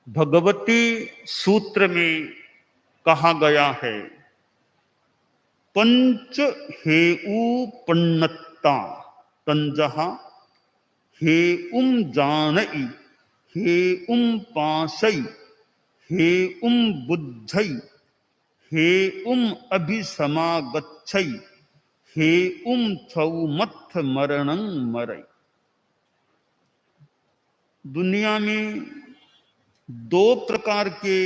भगवती सूत्र में कहा गया है, पंच हेउ पन्नत्ता तंजहा हे जानई हे पाशई हे बुद्धई हे अभिसमागच्छई हे छौमत्थ मरणं मरई। दुनिया में दो प्रकार के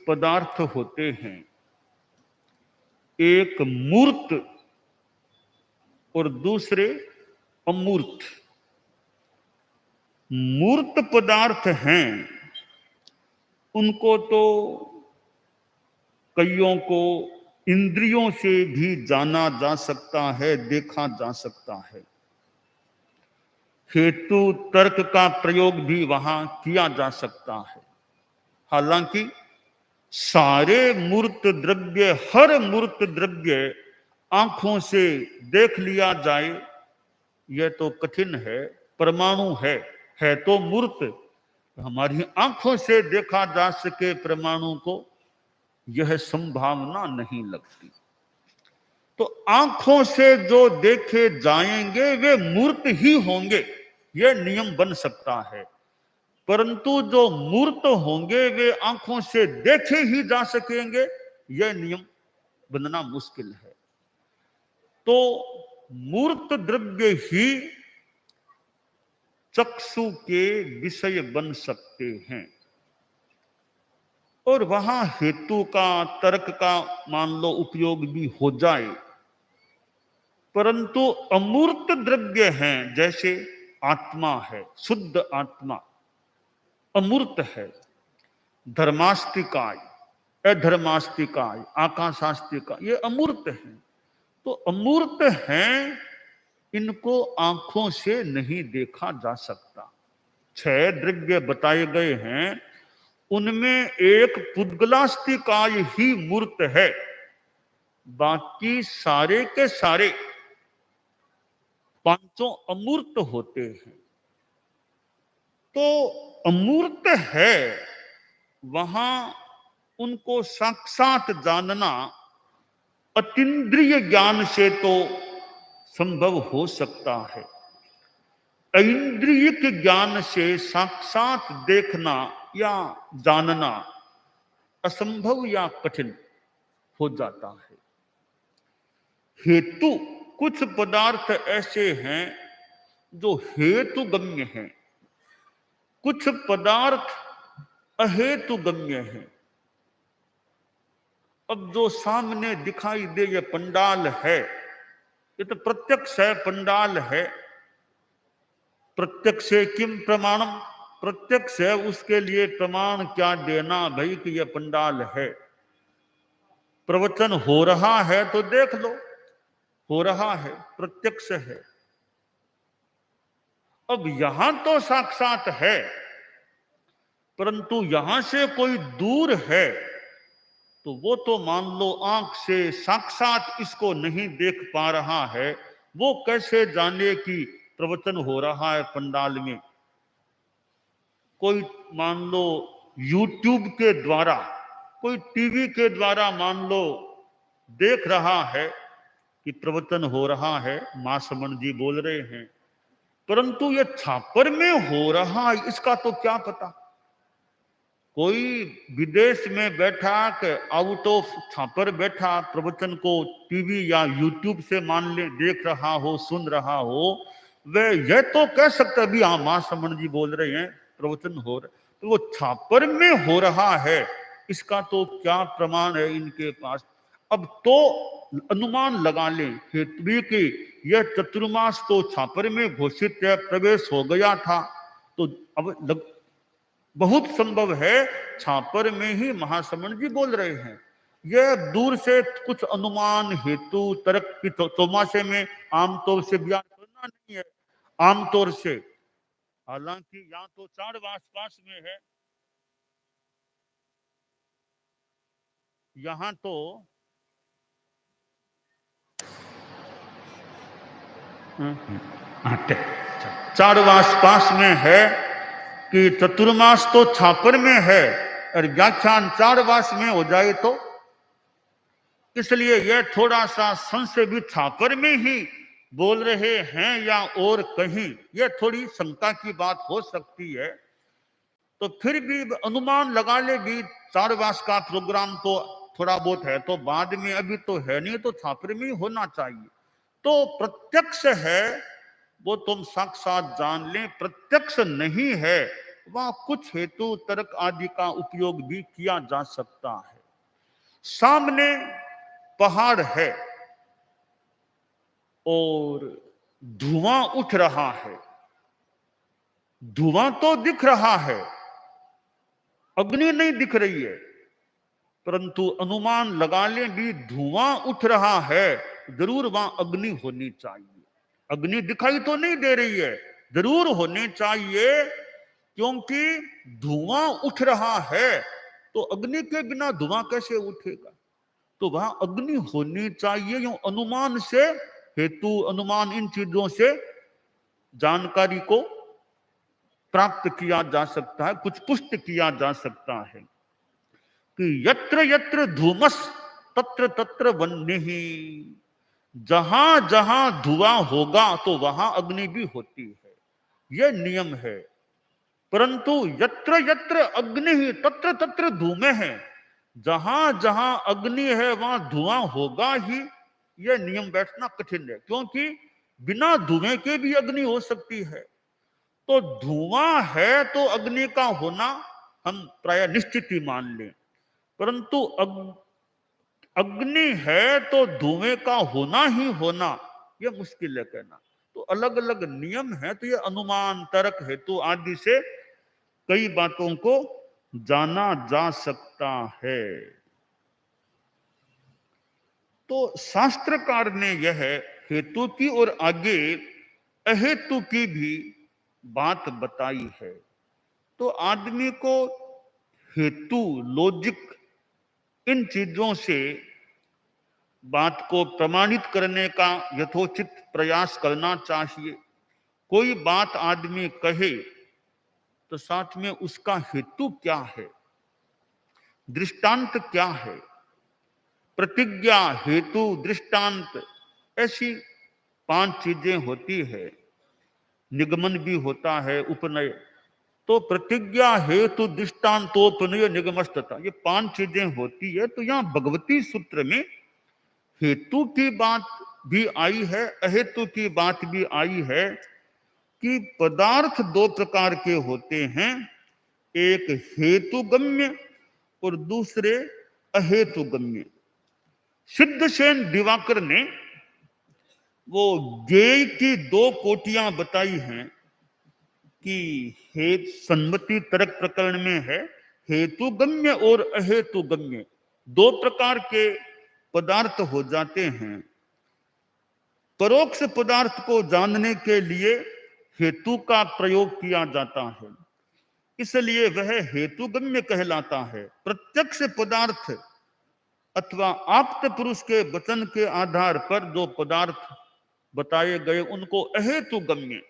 पदार्थ होते हैं, एक मूर्त और दूसरे अमूर्त। मूर्त पदार्थ हैं, उनको तो कईयों को इंद्रियों से भी जाना जा सकता है, देखा जा सकता है। हेतु तर्क का प्रयोग भी वहां किया जा सकता है। हालांकि सारे मूर्त द्रव्य, हर मूर्त द्रव्य आंखों से देख लिया जाए यह तो कठिन है। परमाणु है तो मूर्त, हमारी आंखों से देखा जा सके परमाणु को, यह संभावना नहीं लगती। तो आंखों से जो देखे जाएंगे वे मूर्त ही होंगे, यह नियम बन सकता है। परंतु जो मूर्त होंगे वे आंखों से देखे ही जा सकेंगे, यह नियम बनना मुश्किल है। तो मूर्त द्रव्य ही चक्षु के विषय बन सकते हैं, और वहां हेतु का, तर्क का मान लो उपयोग भी हो जाए। परंतु अमूर्त द्रव्य हैं, जैसे आत्मा है, शुद्ध आत्मा अमूर्त है। धर्मास्तिकाय, अधर्मास्तिकाय, आकाशास्तिकाय, ये अमूर्त हैं। तो अमूर्त हैं, इनको आंखों से नहीं देखा जा सकता। 6 द्रव्य बताए गए हैं, उनमें एक पुद्गलास्तिकाय ही मूर्त है, बाकी सारे के सारे पांचों अमूर्त होते हैं। तो अमूर्त है, वहां उनको साक्षात जानना अतीन्द्रिय ज्ञान से तो संभव हो सकता है। ऐन्द्रियिक ज्ञान से साक्षात देखना या जानना असंभव या कठिन हो जाता है। हेतु, कुछ पदार्थ ऐसे हैं जो हेतु गम्य हैं, कुछ पदार्थ अहेतु गम्य हैं। अब जो सामने दिखाई दे ये पंडाल है, ये तो प्रत्यक्ष है, पंडाल है। प्रत्यक्ष किम प्रमाणम, प्रत्यक्ष है, उसके लिए प्रमाण क्या देना भाई कि यह पंडाल है। प्रवचन हो रहा है तो देख लो, हो रहा है, प्रत्यक्ष है। अब यहां तो साक्षात है, परंतु यहां से कोई दूर है तो वो तो मान लो आंख से साक्षात इसको नहीं देख पा रहा है, वो कैसे जाने कि प्रवचन हो रहा है पंडाल में। कोई मान लो YouTube के द्वारा, कोई टीवी के द्वारा मान लो देख रहा है कि प्रवचन हो रहा है, मां समन जी बोल रहे हैं, परंतु ये छापर में हो रहा है इसका तो क्या पता। कोई विदेश में बैठा के आउट ऑफ छापर बैठा प्रवचन को टीवी या यूट्यूब से मान ले देख रहा हो, सुन रहा हो, वे यह तो कह सकते अभी हाँ मां समन जी बोल रहे हैं प्रवचन हो रहा, तो वो छापर में हो रहा है इसका तो क्या प्रमाण है इनके पास। अब तो अनुमान लगा लें हेतु की यह चतुर्मास तो छापर में घोषित है, प्रवेश हो गया था, तो अब बहुत संभव है छापर में ही महासमण जी बोल रहे हैं। यह दूर से कुछ अनुमान हेतु तर्क की तोमाशे में आमतौर से बयान करना नहीं है, आमतौर से। हालांकि यहाँ तो 4 आसपास में है, यहाँ तो चार आसपास में है कि चतुर्मास तो छापर में है, और व्याख्यान 4 वास में हो जाए तो, इसलिए यह थोड़ा सा संशय भी छापर में ही बोल रहे हैं या और कहीं, यह थोड़ी शंका की बात हो सकती है। तो फिर भी अनुमान लगा ले भी 4 वास का प्रोग्राम तो थोड़ा बहुत है, तो बाद में अभी तो है नहीं, तो छापर में होना चाहिए। तो प्रत्यक्ष है वो तुम साक्षात जान लें, प्रत्यक्ष नहीं है वहां कुछ हेतु तर्क आदि का उपयोग भी किया जा सकता है। सामने पहाड़ है और धुआं उठ रहा है, धुआं तो दिख रहा है, अग्नि नहीं दिख रही है, परंतु अनुमान लगा लें भी धुआं उठ रहा है, जरूर वहां अग्नि होनी चाहिए। अग्नि दिखाई तो नहीं दे रही है, जरूर होनी चाहिए, क्योंकि धुआं उठ रहा है तो अग्नि के बिना धुआं कैसे उठेगा, तो वहां अग्नि होनी चाहिए। यूं अनुमान से, हेतु अनुमान, इन चीजों से जानकारी को प्राप्त किया जा सकता है, कुछ पुष्ट किया जा सकता है कि यत्र यत्र धूमस तत्र तत्र वह्निः, जहां जहां धुआं होगा तो वहां अग्नि भी होती है, यह नियम है। परंतु यत्र यत्र अग्नि तत्र तत्र धूमे है, जहां जहां अग्नि है वहां धुआं होगा ही, यह नियम बैठना कठिन है, क्योंकि बिना धुएं के भी अग्नि हो सकती है। तो धुआं है तो अग्नि का होना हम प्राय निश्चित ही मान लें, परंतु अग्नि है तो धुएं का होना ही होना यह मुश्किल है कहना। तो अलग अलग नियम है, तो यह अनुमान तर्क हेतु आदि से कई बातों को जाना जा सकता है। तो शास्त्रकार ने यह हेतु की और आगे अहेतु की भी बात बताई है। तो आदमी को हेतु, लॉजिक, इन चीजों से बात को प्रमाणित करने का यथोचित प्रयास करना चाहिए। कोई बात आदमी कहे तो साथ में उसका हेतु क्या है, दृष्टांत क्या है, प्रतिज्ञा, हेतु, दृष्टांत, ऐसी 5 चीजें होती है। निगमन भी होता है, उपनय। तो प्रतिज्ञा, हेतु, दृष्टांतोपनय, निगमस्तता, ये 5 चीजें होती है। तो यहां भगवती सूत्र में हेतु की बात भी आई है, अहेतु की बात भी आई है कि पदार्थ 2 प्रकार के होते हैं, एक हेतुगम्य और दूसरे अहेतुगम्य। सिद्धसेन दिवाकर ने वो ज्ञेय की 2 कोटियां बताई हैं कि हेतु सम्मति तर्क प्रकरण में है, हेतुगम्य और अहेतुगम्य 2 प्रकार के पदार्थ हो जाते हैं। परोक्ष पदार्थ को जानने के लिए हेतु का प्रयोग किया जाता है, इसलिए वह हेतुगम्य कहलाता है। प्रत्यक्ष पदार्थ अथवा आप्त पुरुष के वचन के आधार पर जो पदार्थ बताए गए उनको अहेतुगम्य,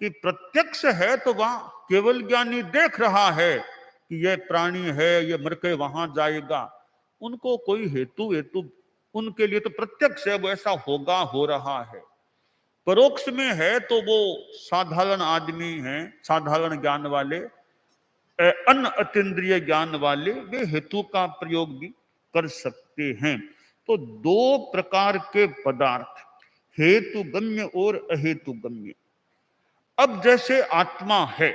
कि प्रत्यक्ष है तो वहां केवल ज्ञानी देख रहा है कि यह प्राणी है, यह मर के वहां जाएगा, उनको कोई हेतु उनके लिए तो प्रत्यक्ष है, वो ऐसा होगा, हो रहा है। परोक्ष में है तो वो साधारण आदमी हैं, साधारण ज्ञान वाले, अन अतीन्द्रिय ज्ञान वाले, वे हेतु का प्रयोग भी कर सकते हैं। तो 2 प्रकार के पदार्थ, हेतुगम्य और अहेतुगम्य। अब जैसे आत्मा है,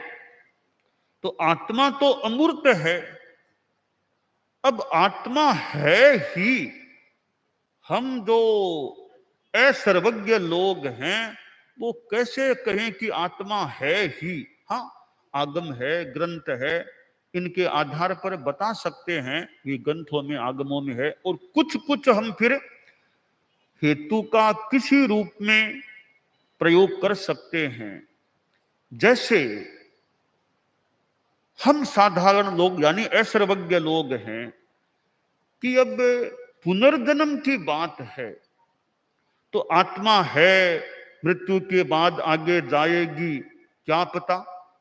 तो आत्मा तो अमूर्त है। अब आत्मा है ही, हम जो असर्वज्ञ लोग हैं वो कैसे कहें कि आत्मा है ही। हाँ, आगम है, ग्रंथ है, इनके आधार पर बता सकते हैं कि ग्रंथों में, आगमों में है। और कुछ कुछ हम फिर हेतु का किसी रूप में प्रयोग कर सकते हैं। जैसे हम साधारण लोग यानी असर्वज्ञ लोग हैं कि अब पुनर्जन्म की बात है, तो आत्मा है, मृत्यु के बाद आगे जाएगी, क्या पता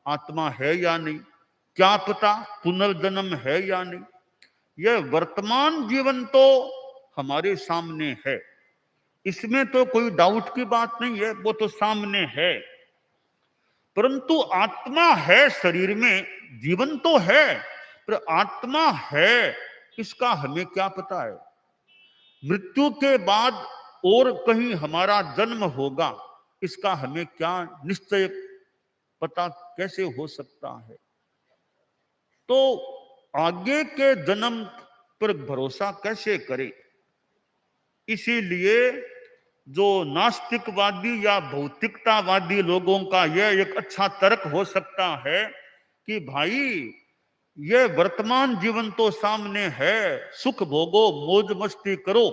आत्मा है या नहीं। क्या पता पुनर्जन्म है या नहीं। यह वर्तमान जीवन तो हमारे सामने है, इसमें तो कोई डाउट की बात नहीं है, वो तो सामने है। परंतु आत्मा है शरीर में, जीवन तो है, पर आत्मा है इसका हमें क्या पता है। मृत्यु के बाद और कहीं हमारा जन्म होगा, इसका हमें क्या निश्चय पता कैसे हो सकता है। तो आगे के जन्म पर भरोसा कैसे करें। इसीलिए जो नास्तिकवादी या भौतिकतावादी लोगों का यह एक अच्छा तर्क हो सकता है कि भाई ये वर्तमान जीवन तो सामने है, सुख भोगो, मौज मस्ती करो,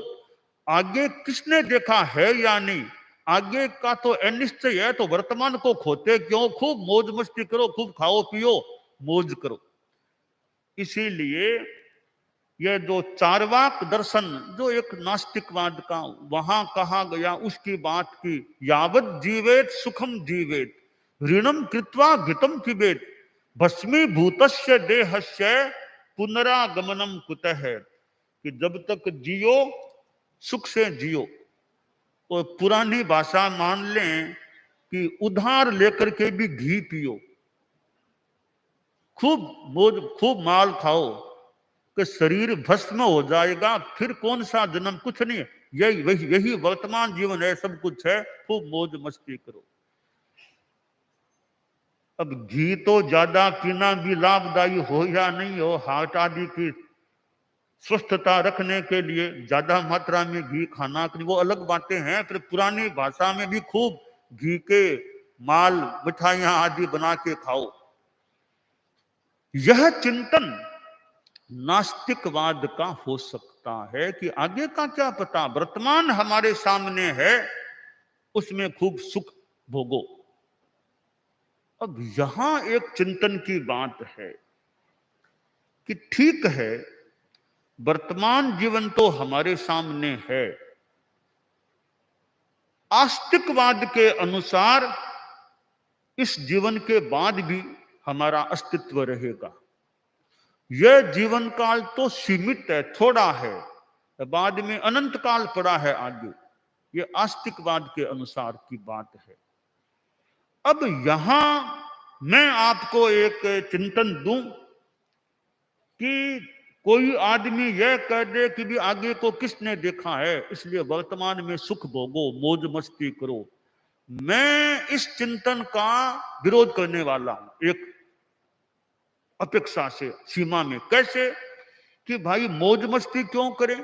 आगे किसने देखा है या नहीं, आगे का तो अनिश्चय है, तो वर्तमान को खोते क्यों, खूब मौज मस्ती करो, खूब खाओ पियो, मौज करो। इसीलिए यह जो चार्वाक दर्शन जो एक नास्तिकवाद का, वहां कहा गया उसकी बात की, यावत जीवेत सुखम जीवेत ऋणम कृत्वा घृतम पिबेत भस्मीभूतस्य देहस्य पुनरागमनम कुतः है, कि जब तक जियो सुख से जियो। और पुरानी भाषा मान लें कि उधार लेकर के भी घी पियो, खूब मौज खूब माल खाओ, कि शरीर भस्म हो जाएगा, फिर कौन सा जन्म, कुछ नहीं है, यही वर्तमान जीवन है, सब कुछ है, खूब मौज मस्ती करो। अब घी तो ज्यादा पीना भी लाभदायी हो या नहीं हो, हार्ट आदि की स्वस्थता रखने के लिए ज्यादा मात्रा में घी खाना, वो अलग बातें हैं। फिर पुरानी भाषा में भी खूब घी के माल मिठाइयां आदि बना के खाओ। यह चिंतन नास्तिकवाद का हो सकता है कि आगे का क्या पता, वर्तमान हमारे सामने है, उसमें खूब सुख भोगो। अब यहां एक चिंतन की बात है कि ठीक है, वर्तमान जीवन तो हमारे सामने है, आस्तिकवाद के अनुसार इस जीवन के बाद भी हमारा अस्तित्व रहेगा। यह जीवन काल तो सीमित है, थोड़ा है, बाद में अनंत काल पड़ा है आगे। यह आस्तिकवाद के अनुसार की बात है। अब यहां मैं आपको एक चिंतन दूं कि कोई आदमी यह कह दे कि भी आगे को किसने देखा है, इसलिए वर्तमान में सुख भोगो, मौज मस्ती करो। मैं इस चिंतन का विरोध करने वाला हूं, एक अपेक्षा से, सीमा में। कैसे कि भाई मौज मस्ती क्यों करें,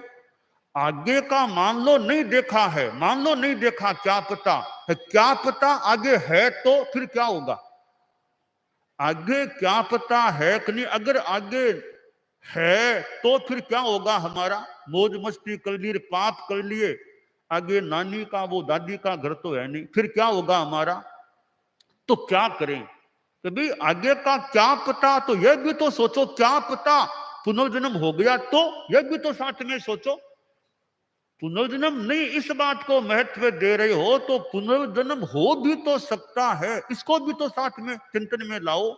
आगे का मान लो नहीं देखा है, मान लो नहीं देखा, क्या पता है, क्या पता आगे है तो फिर क्या होगा, आगे क्या पता है कि नहीं, अगर आगे है तो फिर क्या होगा, हमारा मौज मस्ती कर लिए, पाप कर लिए, आगे नानी का वो दादी का घर तो है नहीं, फिर क्या होगा हमारा, तो क्या करें कि भाई आगे का क्या पता, तो यह भी तो सोचो, क्या पता पुनर्जन्म हो गया तो यह भी तो साथ में सोचो। पुनर्जन्म नहीं इस बात को महत्व दे रहे हो, तो पुनर्जन्म हो भी तो सकता है, इसको भी तो साथ में चिंतन में लाओ।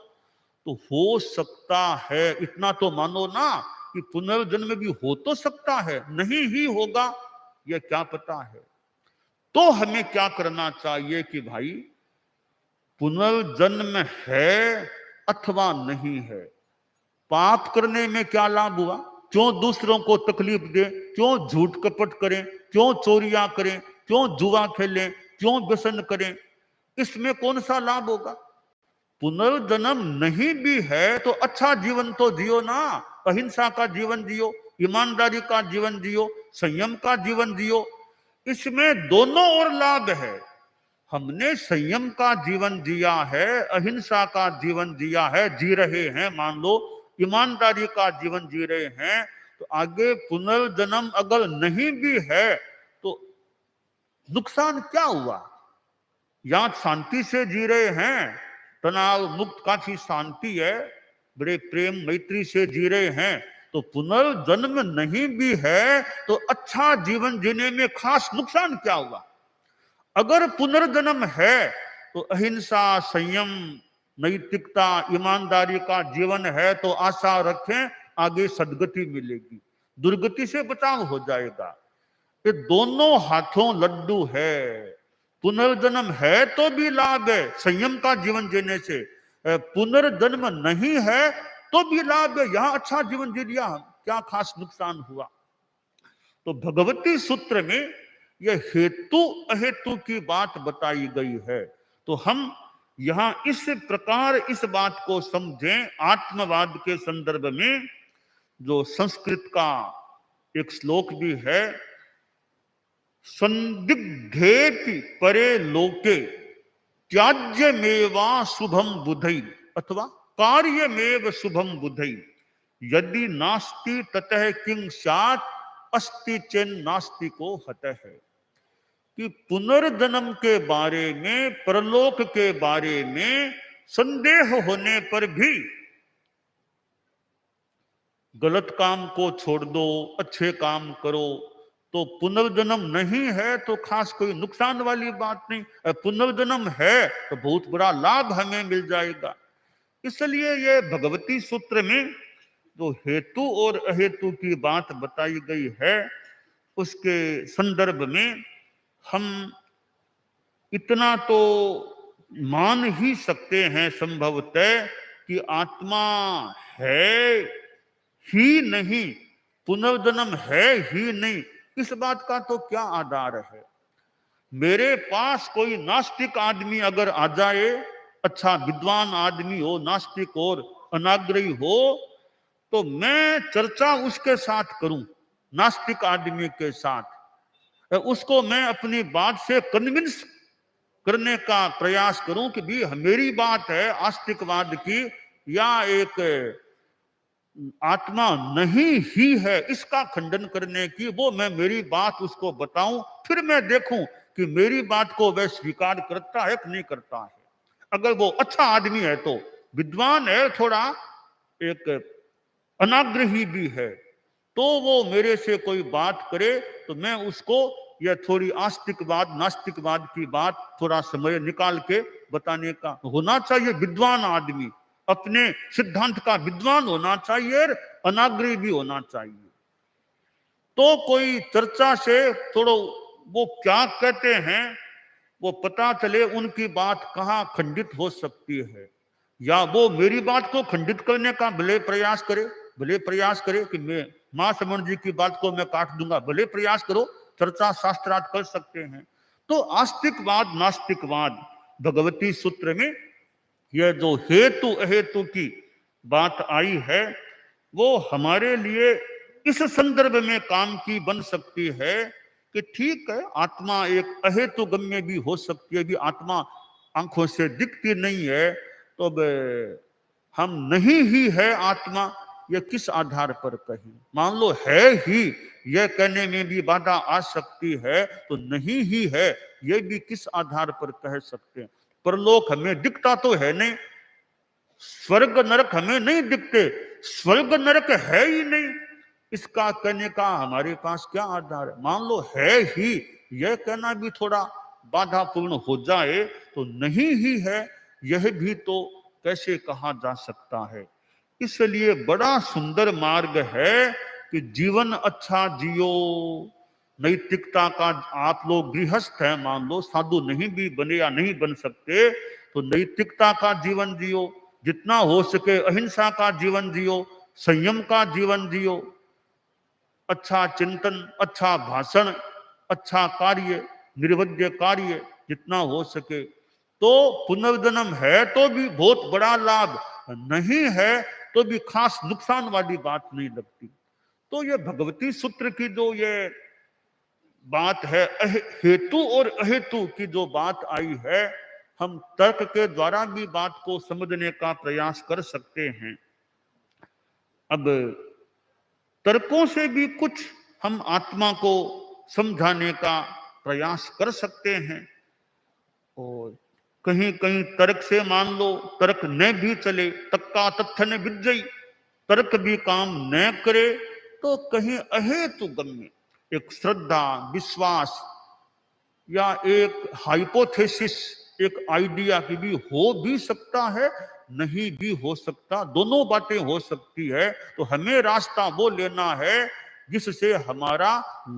तो हो सकता है इतना तो मानो ना कि पुनर्जन्म भी हो तो सकता है, नहीं ही होगा यह क्या पता है। तो हमें क्या करना चाहिए कि भाई पुनर्जन्म है अथवा नहीं है, पाप करने में क्या लाभ हुआ, क्यों दूसरों को तकलीफ दे, क्यों झूठ कपट करें, क्यों चोरियां करें, क्यों जुआ खेलें, क्यों व्यसन करें, इसमें कौन सा लाभ होगा। पुनर्जन्म नहीं भी है तो अच्छा जीवन तो जियो ना, अहिंसा का जीवन जियो, ईमानदारी का जीवन जियो, संयम का जीवन जियो, इसमें दोनों ओर लाभ है। हमने संयम का जीवन जिया है, अहिंसा का जीवन जिया है, जी रहे हैं, मान लो ईमानदारी का जीवन जी रहे हैं, तो आगे पुनर्जन्म अगर नहीं भी है तो नुकसान क्या हुआ। यहां शांति से जी रहे हैं, तनाव मुक्त काफी शांति है, बड़े प्रेम मैत्री से जी रहे हैं, तो पुनर्जन्म नहीं भी है तो अच्छा जीवन जीने में खास नुकसान क्या हुआ। अगर पुनर्जन्म है तो अहिंसा, संयम, नैतिकता ईमानदारी का जीवन है तो आशा रखें आगे सदगति मिलेगी, दुर्गति से बचाव हो जाएगा। ये दोनों हाथों लड्डू है। पुनर्जन्म है तो भी लाभ है संयम का जीवन जीने से, पुनर्जन्म नहीं है तो भी लाभ है, यहां अच्छा जीवन जी लिया, क्या खास नुकसान हुआ। तो भगवती सूत्र में यह हेतु अहेतु की बात बताई गई है। तो हम यहां इस प्रकार इस बात को समझें, आत्मवाद के संदर्भ में जो संस्कृत का एक श्लोक भी है, संदिग्धेति परे लोके त्याज्यमेवा शुभम बुधै अथवा कार्यमेव शुभम बुधै यदि नास्ति ततः किं स्यात् अस्ति चेन नास्ति को हतः है। कि पुनर्जन्म के बारे में, परलोक के बारे में संदेह होने पर भी गलत काम को छोड़ दो, अच्छे काम करो। तो पुनर्जन्म नहीं है तो खास कोई नुकसान वाली बात नहीं, पुनर्जन्म है तो बहुत बड़ा लाभ हमें मिल जाएगा। इसलिए ये भगवती सूत्र में जो हेतु और अहेतु की बात बताई गई है उसके संदर्भ में हम इतना तो मान ही सकते हैं संभवतः कि आत्मा है ही नहीं, पुनर्जन्म है ही नहीं, इस बात का तो क्या आधार है। मेरे पास कोई नास्तिक आदमी अगर आ जाए, अच्छा विद्वान आदमी हो, नास्तिक और अनाग्रही हो, तो मैं चर्चा उसके साथ करूं, नास्तिक आदमी के साथ, उसको मैं अपनी बात से कन्विंस करने का प्रयास करूं कि भी मेरी बात है आस्तिकवाद की या एक आत्मा नहीं ही है इसका खंडन करने की, वो मैं मेरी बात उसको बताऊं, फिर मैं देखूं कि मेरी बात को वह स्वीकार करता है कि नहीं करता है। अगर वो अच्छा आदमी है तो, विद्वान है, थोड़ा एक अनाग्रही भी है, तो वो मेरे से कोई बात करे तो मैं उसको यह थोड़ी आस्तिकवाद नास्तिकवाद की बात थोड़ा समय निकाल के बताने का होना चाहिए। विद्वान आदमी अपने सिद्धांत का विद्वान होना चाहिए, अनाग्रही भी होना चाहिए। तो कोई चर्चा से थोड़ा वो क्या कहते हैं वो पता चले, उनकी बात कहाँ खंडित हो सकती है, या वो मेरी बात को खंडित करने का भले प्रयास करे कि मैं मां समन जी की बात को मैं काट दूंगा, भले प्रयास करो, चर्चा शास्त्रार्थ कर सकते हैं। तो आस्तिकवाद नास्तिकवाद भगवती सूत्र में यह जो हेतु अहेतु की बात आई है वो हमारे लिए इस संदर्भ में काम की बन सकती है कि ठीक है, आत्मा एक अहेतु गम्य भी हो सकती है, भी आत्मा आंखों से दिखती नहीं है, तो अब हम नहीं ही है आत्मा, यह किस आधार पर कहें। मान लो है ही, यह कहने में भी बाधा आ सकती है, तो नहीं ही है यह भी किस आधार पर कह सकते हैं। परलोक हमें दिखता तो है नहीं, स्वर्ग नरक हमें नहीं दिखते, स्वर्ग नरक है ही नहीं, इसका कहने का हमारे पास क्या आधार है। मान लो है ही, यह कहना भी थोड़ा बाधापूर्ण हो जाए, तो नहीं ही है यह भी तो कैसे कहा जा सकता है। इसलिए बड़ा सुंदर मार्ग है कि जीवन अच्छा जियो, नैतिकता का, आप लोग गृहस्थ हैं, मान लो साधु नहीं भी बने या नहीं बन सकते, तो नैतिकता का जीवन जियो, जितना हो सके अहिंसा का जीवन जियो, संयम का जीवन जियो, अच्छा चिंतन, अच्छा भाषण, अच्छा कार्य, निर्वध्य कार्य जितना हो सके। तो पुनर्जन्म है तो भी बहुत बड़ा लाभ, नहीं है तो भी खास नुकसान वाली बात नहीं लगती। तो ये भगवती सूत्र की जो ये बात है, हेतु और अहेतु की जो बात आई है, हम तर्क के द्वारा भी बात को समझने का प्रयास कर सकते हैं। अब तर्कों से भी कुछ हम आत्मा को समझाने का प्रयास कर सकते हैं, और कहीं कहीं तर्क से मान लो तर्क न भी चले, तक्का तथ्य न विजयी, तर्क भी काम न करे, तो कहीं अहेतु गम्य एक श्रद्धा, विश्वास या एक हाइपोथेसिस एक आइडिया की भी हो भी सकता है, नहीं भी हो सकता, दोनों बातें हो सकती है। तो हमें रास्ता वो लेना है जिससे हमारा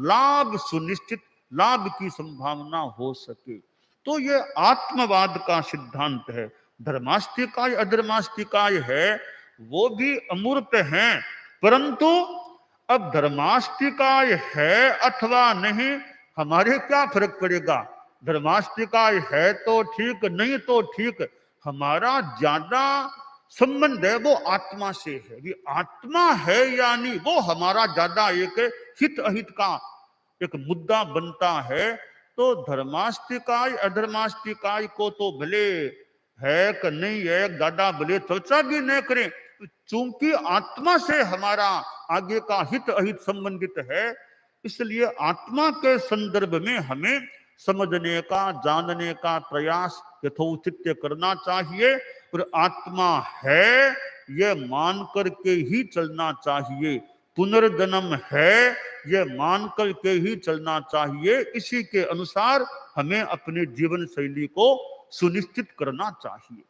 लाभ सुनिश्चित, लाभ की संभावना हो सके। तो ये आत्मवाद का सिद्धांत है। धर्मास्तिकाय अधर्मास्तिकाय है वो भी अमूर्त हैं, परंतु अब धर्मास्तिकाय है अथवा नहीं, हमारे क्या फर्क पड़ेगा। धर्मास्तिकाय है तो ठीक, नहीं तो ठीक, हमारा ज्यादा संबंध है वो आत्मा से है। ये आत्मा है यानी वो हमारा ज्यादा एक हित अहित का एक मुद्दा बनता है। तो धर्मास्तिकाय अधर्मास्तिकाय को तो भले है कि नहीं है, ज्यादा भले चर्चा भी न करें, चूंकि आत्मा से हमारा आगे का हित अहित संबंधित है, इसलिए आत्मा के संदर्भ में हमें समझने का, जानने का प्रयास यथोचित करना चाहिए। और आत्मा है ये मान करके ही चलना चाहिए, पुनर्जन्म है ये मान करके ही चलना चाहिए। इसी के अनुसार हमें अपनी जीवन शैली को सुनिश्चित करना चाहिए।